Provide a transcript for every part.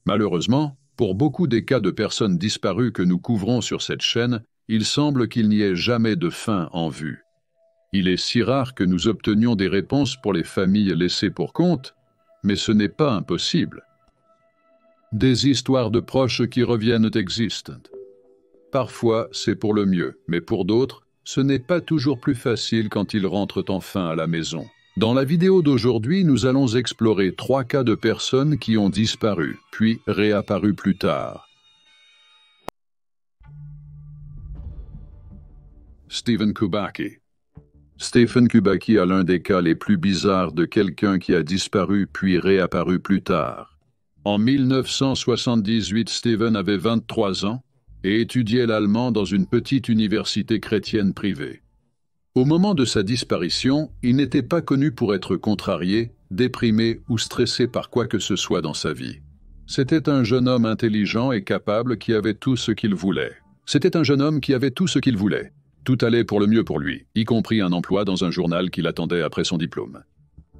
Malheureusement, pour beaucoup des cas de personnes disparues que nous couvrons sur cette chaîne, il semble qu'il n'y ait jamais de fin en vue. Il est si rare que nous obtenions des réponses pour les familles laissées pour compte, mais ce n'est pas impossible. Des histoires de proches qui reviennent existent. Parfois, c'est pour le mieux, mais pour d'autres, ce n'est pas toujours plus facile quand ils rentrent enfin à la maison. Dans la vidéo d'aujourd'hui, nous allons explorer 3 cas de personnes qui ont disparu, puis réapparu plus tard. Stephen Kubacki. Stephen Kubacki a l'un des cas les plus bizarres de quelqu'un qui a disparu puis réapparu plus tard. En 1978, Stephen avait 23 ans et étudiait l'allemand dans une petite université chrétienne privée. Au moment de sa disparition, il n'était pas connu pour être contrarié, déprimé ou stressé par quoi que ce soit dans sa vie. C'était un jeune homme intelligent et capable qui avait tout ce qu'il voulait. Tout allait pour le mieux pour lui, y compris un emploi dans un journal qui l'attendait après son diplôme.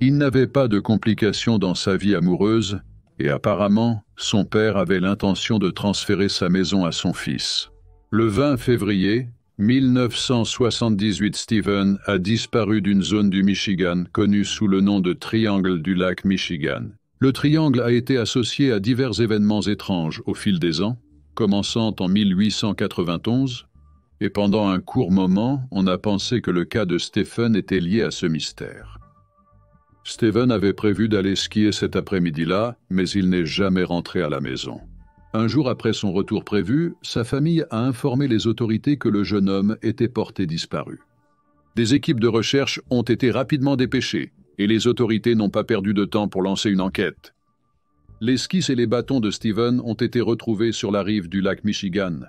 Il n'avait pas de complications dans sa vie amoureuse et apparemment, son père avait l'intention de transférer sa maison à son fils. Le 20 février 1978, Stephen a disparu d'une zone du Michigan connue sous le nom de Triangle du lac Michigan. Le triangle a été associé à divers événements étranges au fil des ans, commençant en 1891, et pendant un court moment, on a pensé que le cas de Stephen était lié à ce mystère. Stephen avait prévu d'aller skier cet après-midi-là, mais il n'est jamais rentré à la maison. Un jour après son retour prévu, sa famille a informé les autorités que le jeune homme était porté disparu. Des équipes de recherche ont été rapidement dépêchées, et les autorités n'ont pas perdu de temps pour lancer une enquête. Les skis et les bâtons de Stephen ont été retrouvés sur la rive du lac Michigan,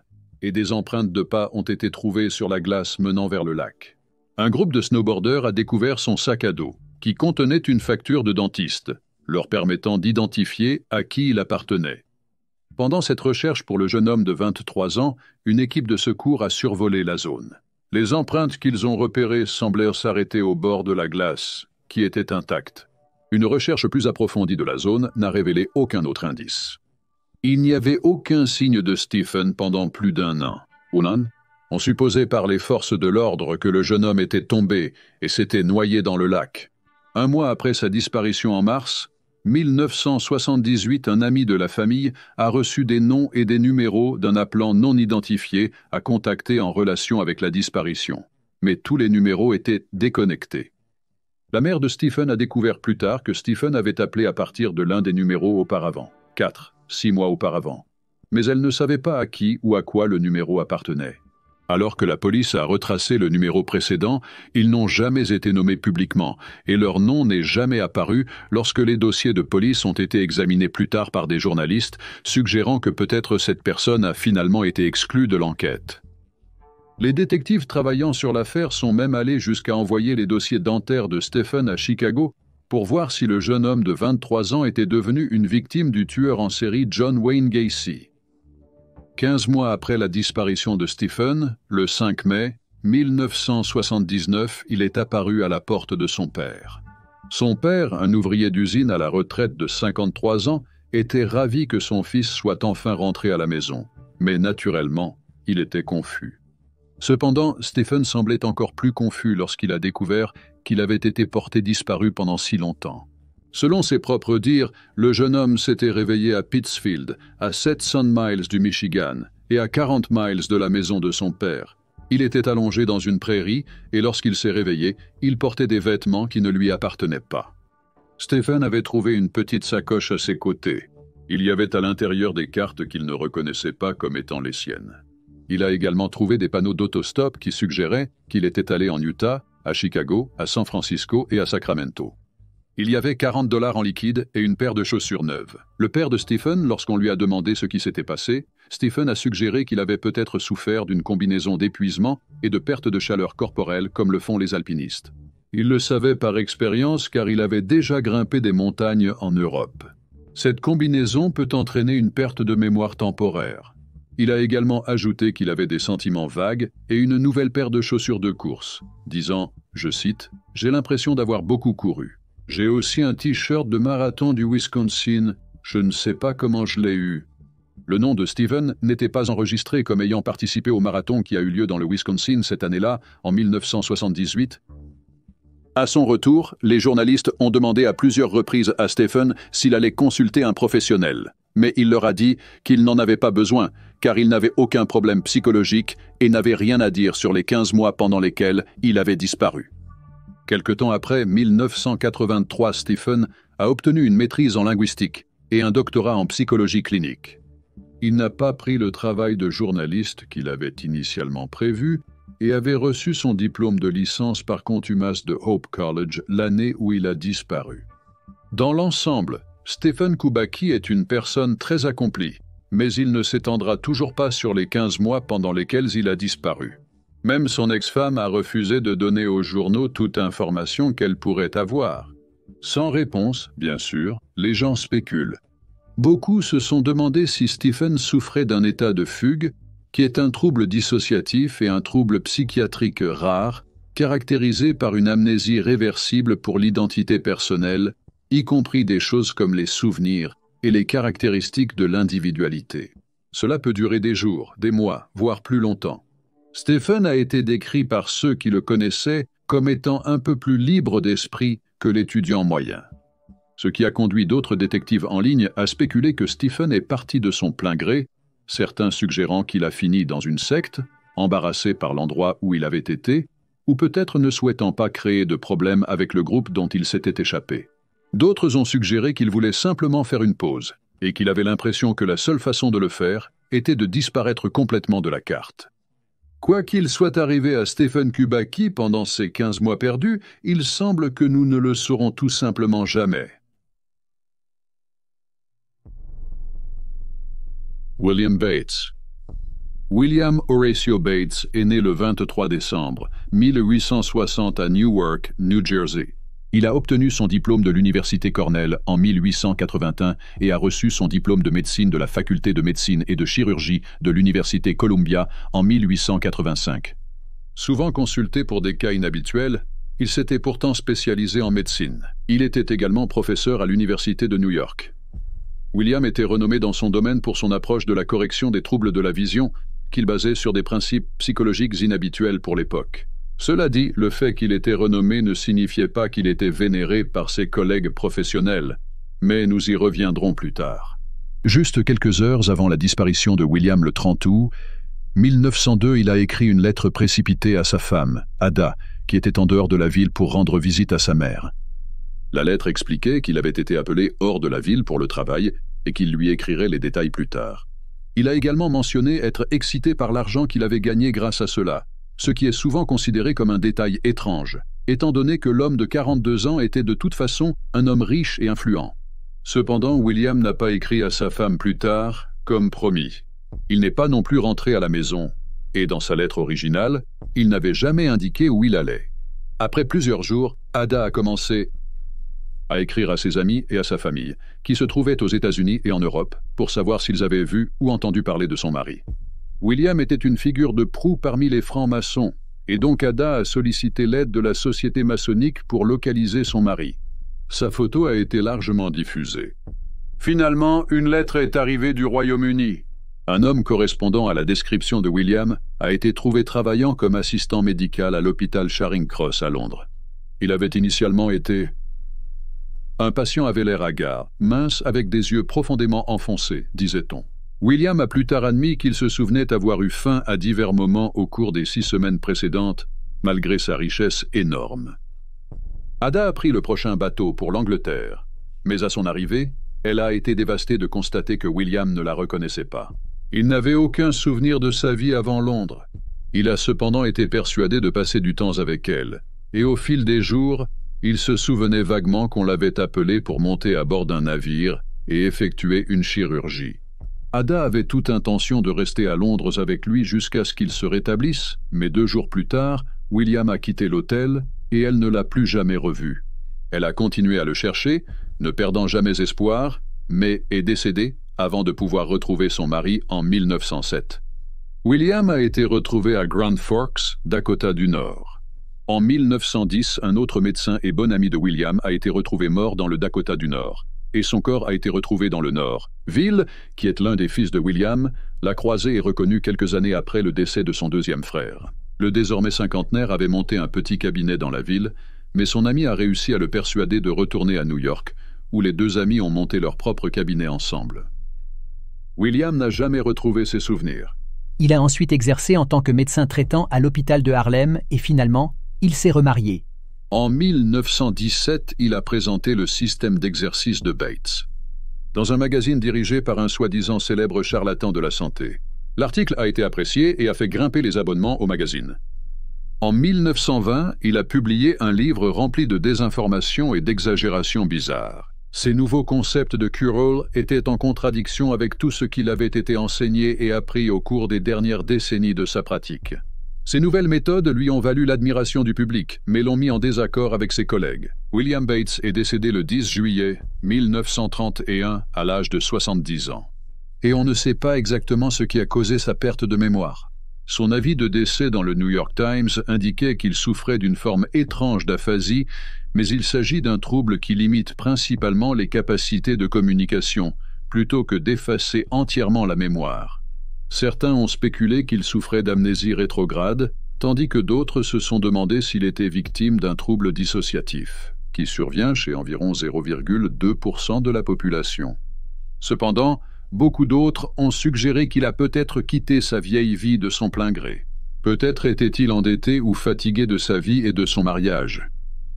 et des empreintes de pas ont été trouvées sur la glace menant vers le lac. Un groupe de snowboarders a découvert son sac à dos, qui contenait une facture de dentiste, leur permettant d'identifier à qui il appartenait. Pendant cette recherche pour le jeune homme de 23 ans, une équipe de secours a survolé la zone. Les empreintes qu'ils ont repérées semblèrent s'arrêter au bord de la glace, qui était intacte. Une recherche plus approfondie de la zone n'a révélé aucun autre indice. Il n'y avait aucun signe de Stephen pendant plus d'1 an. On supposait par les forces de l'ordre que le jeune homme était tombé et s'était noyé dans le lac. 1 mois après sa disparition en mars 1978, un ami de la famille a reçu des noms et des numéros d'un appelant non identifié à contacter en relation avec la disparition. Mais tous les numéros étaient déconnectés. La mère de Stephen a découvert plus tard que Stephen avait appelé à partir de l'un des numéros auparavant, 6 mois auparavant. Mais elle ne savait pas à qui ou à quoi le numéro appartenait. Alors que la police a retracé le numéro précédent, ils n'ont jamais été nommés publiquement et leur nom n'est jamais apparu lorsque les dossiers de police ont été examinés plus tard par des journalistes, suggérant que peut-être cette personne a finalement été exclue de l'enquête. Les détectives travaillant sur l'affaire sont même allés jusqu'à envoyer les dossiers dentaires de Stephen à Chicago pour voir si le jeune homme de 23 ans était devenu une victime du tueur en série John Wayne Gacy. 15 mois après la disparition de Stephen, le 5 mai 1979, il est apparu à la porte de son père. Son père, un ouvrier d'usine à la retraite de 53 ans, était ravi que son fils soit enfin rentré à la maison. Mais naturellement, il était confus. Cependant, Stephen semblait encore plus confus lorsqu'il a découvert qu'il avait été porté disparu pendant si longtemps. Selon ses propres dires, le jeune homme s'était réveillé à Pittsfield, à 700 miles du Michigan, et à 40 miles de la maison de son père. Il était allongé dans une prairie, et lorsqu'il s'est réveillé, il portait des vêtements qui ne lui appartenaient pas. Stephen avait trouvé une petite sacoche à ses côtés. Il y avait à l'intérieur des cartes qu'il ne reconnaissait pas comme étant les siennes. Il a également trouvé des panneaux d'autostop qui suggéraient qu'il était allé en Utah, à Chicago, à San Francisco et à Sacramento. Il y avait $40 en liquide et une paire de chaussures neuves. Le père de Stephen, lorsqu'on lui a demandé ce qui s'était passé, Stephen a suggéré qu'il avait peut-être souffert d'une combinaison d'épuisement et de perte de chaleur corporelle comme le font les alpinistes. Il le savait par expérience car il avait déjà grimpé des montagnes en Europe. Cette combinaison peut entraîner une perte de mémoire temporaire. Il a également ajouté qu'il avait des sentiments vagues et une nouvelle paire de chaussures de course, disant, je cite, « J'ai l'impression d'avoir beaucoup couru. J'ai aussi un t-shirt de marathon du Wisconsin Je ne sais pas comment je l'ai eu. Le nom de Stephen n'était pas enregistré comme ayant participé au marathon qui a eu lieu dans le Wisconsin cette année-là, en 1978. À son retour, les journalistes ont demandé à plusieurs reprises à Stephen s'il allait consulter un professionnel. Mais il leur a dit qu'il n'en avait pas besoin, car il n'avait aucun problème psychologique et n'avait rien à dire sur les 15 mois pendant lesquels il avait disparu. Quelque temps après, 1983, Stephen a obtenu une maîtrise en linguistique et un doctorat en psychologie clinique. Il n'a pas pris le travail de journaliste qu'il avait initialement prévu et avait reçu son diplôme de licence par contumace de Hope College l'année où il a disparu. Dans l'ensemble, Stephen Kubacki est une personne très accomplie, mais il ne s'étendra toujours pas sur les 15 mois pendant lesquels il a disparu. Même son ex-femme a refusé de donner aux journaux toute information qu'elle pourrait avoir. Sans réponse, bien sûr, les gens spéculent. Beaucoup se sont demandé si Stephen souffrait d'un état de fugue, qui est un trouble dissociatif et un trouble psychiatrique rare, caractérisé par une amnésie réversible pour l'identité personnelle, y compris des choses comme les souvenirs et les caractéristiques de l'individualité. Cela peut durer des jours, des mois, voire plus longtemps. Stephen a été décrit par ceux qui le connaissaient comme étant un peu plus libre d'esprit que l'étudiant moyen. Ce qui a conduit d'autres détectives en ligne à spéculer que Stephen est parti de son plein gré, certains suggérant qu'il a fini dans une secte, embarrassé par l'endroit où il avait été, ou peut-être ne souhaitant pas créer de problème avec le groupe dont il s'était échappé. D'autres ont suggéré qu'il voulait simplement faire une pause, et qu'il avait l'impression que la seule façon de le faire était de disparaître complètement de la carte. Quoi qu'il soit arrivé à Stephen Kubacki pendant ces 15 mois perdus, il semble que nous ne le saurons tout simplement jamais. William Bates. William Horatio Bates est né le 23 décembre 1860 à Newark, New Jersey. Il a obtenu son diplôme de l'Université Cornell en 1881 et a reçu son diplôme de médecine de la Faculté de médecine et de chirurgie de l'Université Columbia en 1885. Souvent consulté pour des cas inhabituels, il s'était pourtant spécialisé en médecine. Il était également professeur à l'Université de New York. William était renommé dans son domaine pour son approche de la correction des troubles de la vision, qu'il basait sur des principes psychologiques inhabituels pour l'époque. Cela dit, le fait qu'il était renommé ne signifiait pas qu'il était vénéré par ses collègues professionnels, mais nous y reviendrons plus tard. Juste quelques heures avant la disparition de William le 30 août 1902, il a écrit une lettre précipitée à sa femme, Ada, qui était en dehors de la ville pour rendre visite à sa mère. La lettre expliquait qu'il avait été appelé hors de la ville pour le travail et qu'il lui écrirait les détails plus tard. Il a également mentionné être excité par l'argent qu'il avait gagné grâce à cela, ce qui est souvent considéré comme un détail étrange, étant donné que l'homme de 42 ans était de toute façon un homme riche et influent. Cependant, William n'a pas écrit à sa femme plus tard, comme promis. Il n'est pas non plus rentré à la maison, et dans sa lettre originale, il n'avait jamais indiqué où il allait. Après plusieurs jours, Ada a commencé à écrire à ses amis et à sa famille, qui se trouvaient aux États-Unis et en Europe, pour savoir s'ils avaient vu ou entendu parler de son mari. William était une figure de proue parmi les francs-maçons, et donc Ada a sollicité l'aide de la société maçonnique pour localiser son mari. Sa photo a été largement diffusée. Finalement, une lettre est arrivée du Royaume-Uni. Un homme correspondant à la description de William a été trouvé travaillant comme assistant médical à l'hôpital Charing Cross à Londres. Il avait initialement été... Un patient avait l'air hagard, mince, avec des yeux profondément enfoncés, disait-on. William a plus tard admis qu'il se souvenait avoir eu faim à divers moments au cours des 6 semaines précédentes, malgré sa richesse énorme. Ada a pris le prochain bateau pour l'Angleterre, mais à son arrivée, elle a été dévastée de constater que William ne la reconnaissait pas. Il n'avait aucun souvenir de sa vie avant Londres. Il a cependant été persuadé de passer du temps avec elle, et au fil des jours, il se souvenait vaguement qu'on l'avait appelé pour monter à bord d'un navire et effectuer une chirurgie. Ada avait toute intention de rester à Londres avec lui jusqu'à ce qu'il se rétablisse, mais 2 jours plus tard, William a quitté l'hôtel et elle ne l'a plus jamais revu. Elle a continué à le chercher, ne perdant jamais espoir, mais est décédée avant de pouvoir retrouver son mari en 1907. William a été retrouvé à Grand Forks, Dakota du Nord. En 1910, un autre médecin et bon ami de William a été retrouvé mort dans le Dakota du Nord. et son corps a été retrouvé dans le nord. Will, qui est l'un des fils de William, l'a croisé et reconnu quelques années après le décès de son deuxième frère. Le désormais cinquantenaire avait monté un petit cabinet dans la ville, mais son ami a réussi à le persuader de retourner à New York, où les deux amis ont monté leur propre cabinet ensemble. William n'a jamais retrouvé ses souvenirs. Il a ensuite exercé en tant que médecin traitant à l'hôpital de Harlem et finalement, il s'est remarié. En 1917, il a présenté le système d'exercice de Bates dans un magazine dirigé par un soi-disant célèbre charlatan de la santé. L'article a été apprécié et a fait grimper les abonnements au magazine. En 1920, il a publié un livre rempli de désinformation et d'exagérations bizarres. Ces nouveaux concepts de cure-all étaient en contradiction avec tout ce qu'il avait été enseigné et appris au cours des dernières décennies de sa pratique. Ces nouvelles méthodes lui ont valu l'admiration du public, mais l'ont mis en désaccord avec ses collègues. William Bates est décédé le 10 juillet 1931 à l'âge de 70 ans. Et on ne sait pas exactement ce qui a causé sa perte de mémoire. Son avis de décès dans le New York Times indiquait qu'il souffrait d'une forme étrange d'aphasie, mais il s'agit d'un trouble qui limite principalement les capacités de communication, plutôt que d'effacer entièrement la mémoire. Certains ont spéculé qu'il souffrait d'amnésie rétrograde, tandis que d'autres se sont demandé s'il était victime d'un trouble dissociatif, qui survient chez environ 0,2% de la population. Cependant, beaucoup d'autres ont suggéré qu'il a peut-être quitté sa vieille vie de son plein gré. Peut-être était-il endetté ou fatigué de sa vie et de son mariage.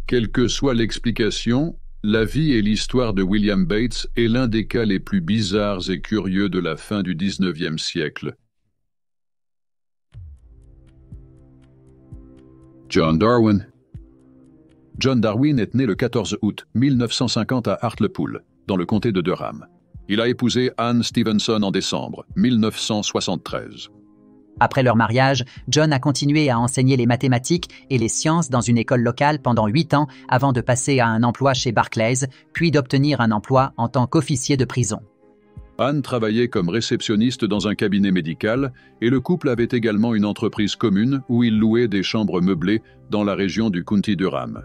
Quelle que soit l'explication, la vie et l'histoire de William Bates est l'un des cas les plus bizarres et curieux de la fin du XIXe siècle. John Darwin. John Darwin est né le 14 août 1950 à Hartlepool, dans le comté de Durham. Il a épousé Anne Stevenson en décembre 1973. Après leur mariage, John a continué à enseigner les mathématiques et les sciences dans une école locale pendant 8 ans avant de passer à un emploi chez Barclays, puis d'obtenir un emploi en tant qu'officier de prison. Anne travaillait comme réceptionniste dans un cabinet médical et le couple avait également une entreprise commune où ils louaient des chambres meublées dans la région du County Durham.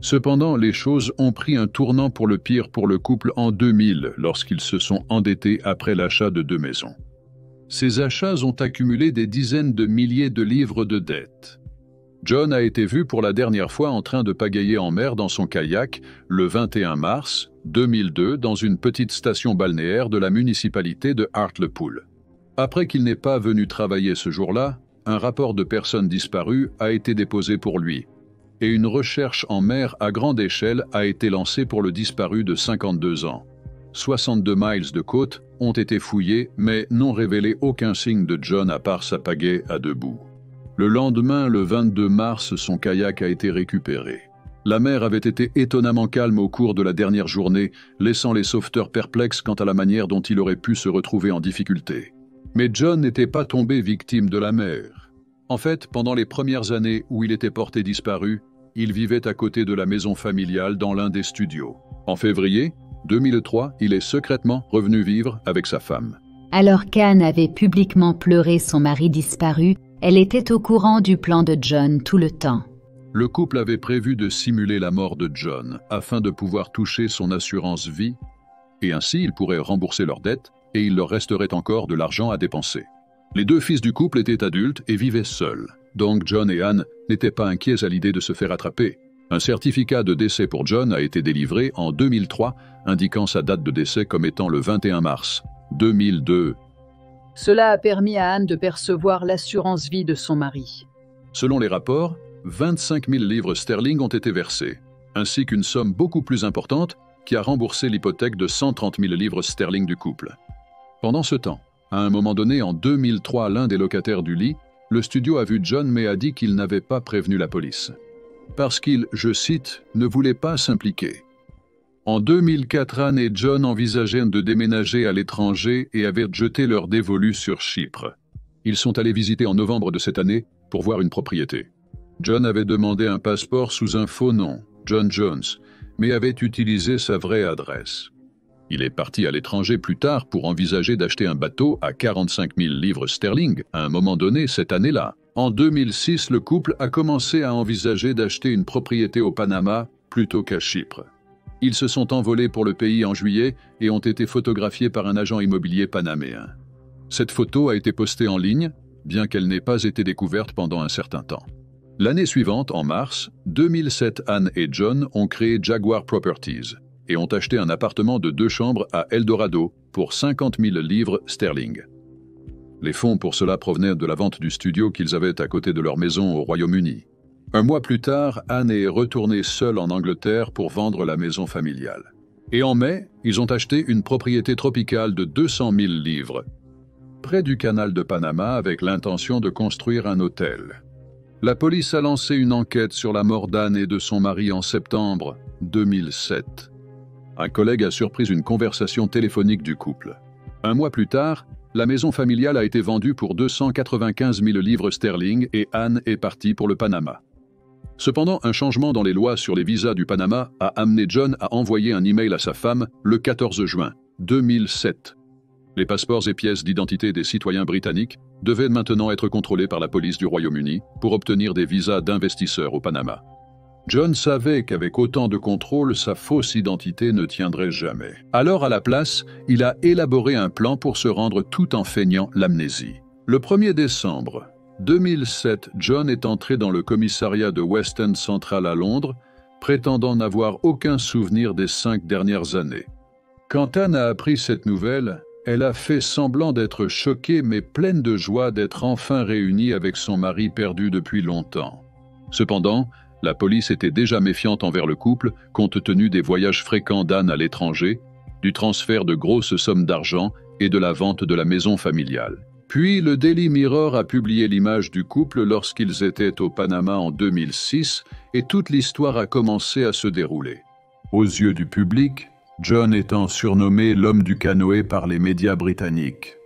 Cependant, les choses ont pris un tournant pour le pire pour le couple en 2000 lorsqu'ils se sont endettés après l'achat de 2 maisons. Ces achats ont accumulé des dizaines de milliers de livres de dettes. John a été vu pour la dernière fois en train de pagayer en mer dans son kayak le 21 mars 2002 dans une petite station balnéaire de la municipalité de Hartlepool. Après qu'il n'ait pas venu travailler ce jour-là, un rapport de personnes disparues a été déposé pour lui, et une recherche en mer à grande échelle a été lancée pour le disparu de 52 ans. 62 miles de côte ont été fouillés, mais n'ont révélé aucun signe de John à part sa pagaie à 2 bouts. Le lendemain, le 22 mars, son kayak a été récupéré. La mer avait été étonnamment calme au cours de la dernière journée, laissant les sauveteurs perplexes quant à la manière dont il aurait pu se retrouver en difficulté. Mais John n'était pas tombé victime de la mer. En fait, pendant les premières années où il était porté disparu, il vivait à côté de la maison familiale dans l'un des studios. En février 2003, il est secrètement revenu vivre avec sa femme. Alors qu'Anne avait publiquement pleuré son mari disparu, elle était au courant du plan de John tout le temps. Le couple avait prévu de simuler la mort de John afin de pouvoir toucher son assurance vie, et ainsi ils pourraient rembourser leurs dettes et il leur resterait encore de l'argent à dépenser. Les 2 fils du couple étaient adultes et vivaient seuls, donc John et Anne n'étaient pas inquiets à l'idée de se faire attraper. Un certificat de décès pour John a été délivré en 2003, indiquant sa date de décès comme étant le 21 mars 2002. Cela a permis à Anne de percevoir l'assurance vie de son mari. Selon les rapports, 25 000 livres sterling ont été versés, ainsi qu'une somme beaucoup plus importante qui a remboursé l'hypothèque de 130 000 livres sterling du couple. Pendant ce temps, à un moment donné en 2003, l'un des locataires du lit, le studio a vu John mais a dit qu'il n'avait pas prévenu la police. Parce qu'il, je cite, ne voulait pas s'impliquer. En 2004, Anne et John envisageaient de déménager à l'étranger et avaient jeté leur dévolu sur Chypre. Ils sont allés visiter en novembre de cette année pour voir une propriété. John avait demandé un passeport sous un faux nom, John Jones, mais avait utilisé sa vraie adresse. Il est parti à l'étranger plus tard pour envisager d'acheter un bateau à 45 000 livres sterling à un moment donné cette année-là. En 2006, le couple a commencé à envisager d'acheter une propriété au Panama plutôt qu'à Chypre. Ils se sont envolés pour le pays en juillet et ont été photographiés par un agent immobilier panaméen. Cette photo a été postée en ligne, bien qu'elle n'ait pas été découverte pendant un certain temps. L'année suivante, en mars 2007, Anne et John ont créé Jaguar Properties et ont acheté un appartement de 2 chambres à Eldorado pour 50 000 livres sterling. Les fonds pour cela provenaient de la vente du studio qu'ils avaient à côté de leur maison au Royaume-Uni. Un mois plus tard, Anne est retournée seule en Angleterre pour vendre la maison familiale. Et en mai, ils ont acheté une propriété tropicale de 200 000 livres, près du canal de Panama, avec l'intention de construire un hôtel. La police a lancé une enquête sur la mort d'Anne et de son mari en septembre 2007. Un collègue a surpris une conversation téléphonique du couple. Un mois plus tard, la maison familiale a été vendue pour 295 000 livres sterling et Anne est partie pour le Panama. Cependant, un changement dans les lois sur les visas du Panama a amené John à envoyer un email à sa femme le 14 juin 2007. Les passeports et pièces d'identité des citoyens britanniques devaient maintenant être contrôlés par la police du Royaume-Uni pour obtenir des visas d'investisseurs au Panama. John savait qu'avec autant de contrôle, sa fausse identité ne tiendrait jamais. Alors, à la place, il a élaboré un plan pour se rendre tout en feignant l'amnésie. Le 1er décembre 2007, John est entré dans le commissariat de West End Central à Londres, prétendant n'avoir aucun souvenir des 5 dernières années. Quand Anne a appris cette nouvelle, elle a fait semblant d'être choquée mais pleine de joie d'être enfin réunie avec son mari perdu depuis longtemps. Cependant, la police était déjà méfiante envers le couple compte tenu des voyages fréquents d'Anne à l'étranger, du transfert de grosses sommes d'argent et de la vente de la maison familiale. Puis le Daily Mirror a publié l'image du couple lorsqu'ils étaient au Panama en 2006 et toute l'histoire a commencé à se dérouler. Aux yeux du public, John étant surnommé l'homme du canoë par les médias britanniques.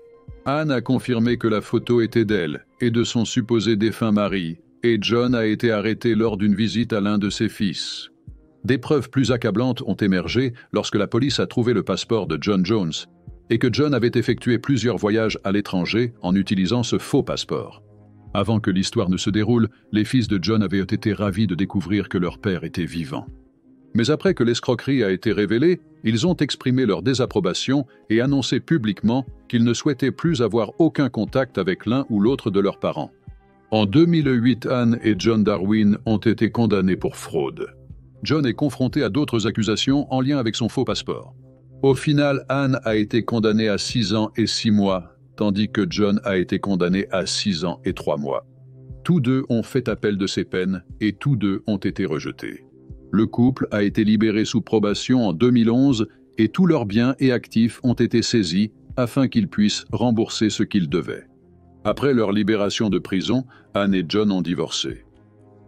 Anne a confirmé que la photo était d'elle et de son supposé défunt mari, et John a été arrêté lors d'une visite à l'un de ses fils. Des preuves plus accablantes ont émergé lorsque la police a trouvé le passeport de John Jones et que John avait effectué plusieurs voyages à l'étranger en utilisant ce faux passeport. Avant que l'histoire ne se déroule, les fils de John avaient été ravis de découvrir que leur père était vivant. Mais après que l'escroquerie a été révélée, ils ont exprimé leur désapprobation et annoncé publiquement qu'ils ne souhaitaient plus avoir aucun contact avec l'un ou l'autre de leurs parents. En 2008, Anne et John Darwin ont été condamnés pour fraude. John est confronté à d'autres accusations en lien avec son faux passeport. Au final, Anne a été condamnée à 6 ans et 6 mois, tandis que John a été condamné à 6 ans et 3 mois. Tous deux ont fait appel de ces peines et tous deux ont été rejetés. Le couple a été libéré sous probation en 2011 et tous leurs biens et actifs ont été saisis afin qu'ils puissent rembourser ce qu'ils devaient. Après leur libération de prison, Anne et John ont divorcé.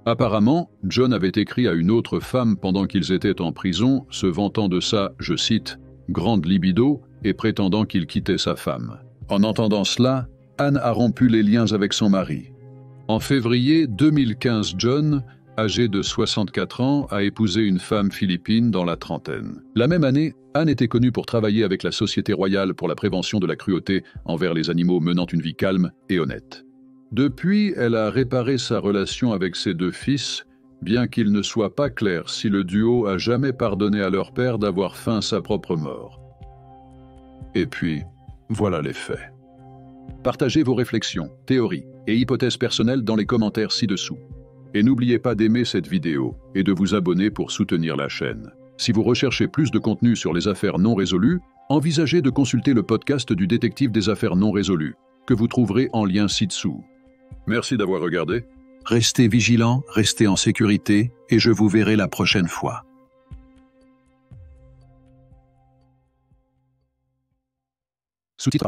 Apparemment, John avait écrit à une autre femme pendant qu'ils étaient en prison, se vantant de sa, je cite, « grande libido » et prétendant qu'il quittait sa femme. En entendant cela, Anne a rompu les liens avec son mari. En février 2015, John, âgé de 64 ans, a épousé une femme philippine dans la trentaine. La même année, Anne était connue pour travailler avec la Société royale pour la prévention de la cruauté envers les animaux, menant une vie calme et honnête. Depuis, elle a réparé sa relation avec ses 2 fils, bien qu'il ne soit pas clair si le duo a jamais pardonné à leur père d'avoir feint sa propre mort. Et puis, voilà les faits. Partagez vos réflexions, théories et hypothèses personnelles dans les commentaires ci-dessous. Et n'oubliez pas d'aimer cette vidéo et de vous abonner pour soutenir la chaîne. Si vous recherchez plus de contenu sur les affaires non résolues, envisagez de consulter le podcast du détective des affaires non résolues, que vous trouverez en lien ci-dessous. Merci d'avoir regardé. Restez vigilants, restez en sécurité, et je vous verrai la prochaine fois. Sous-titres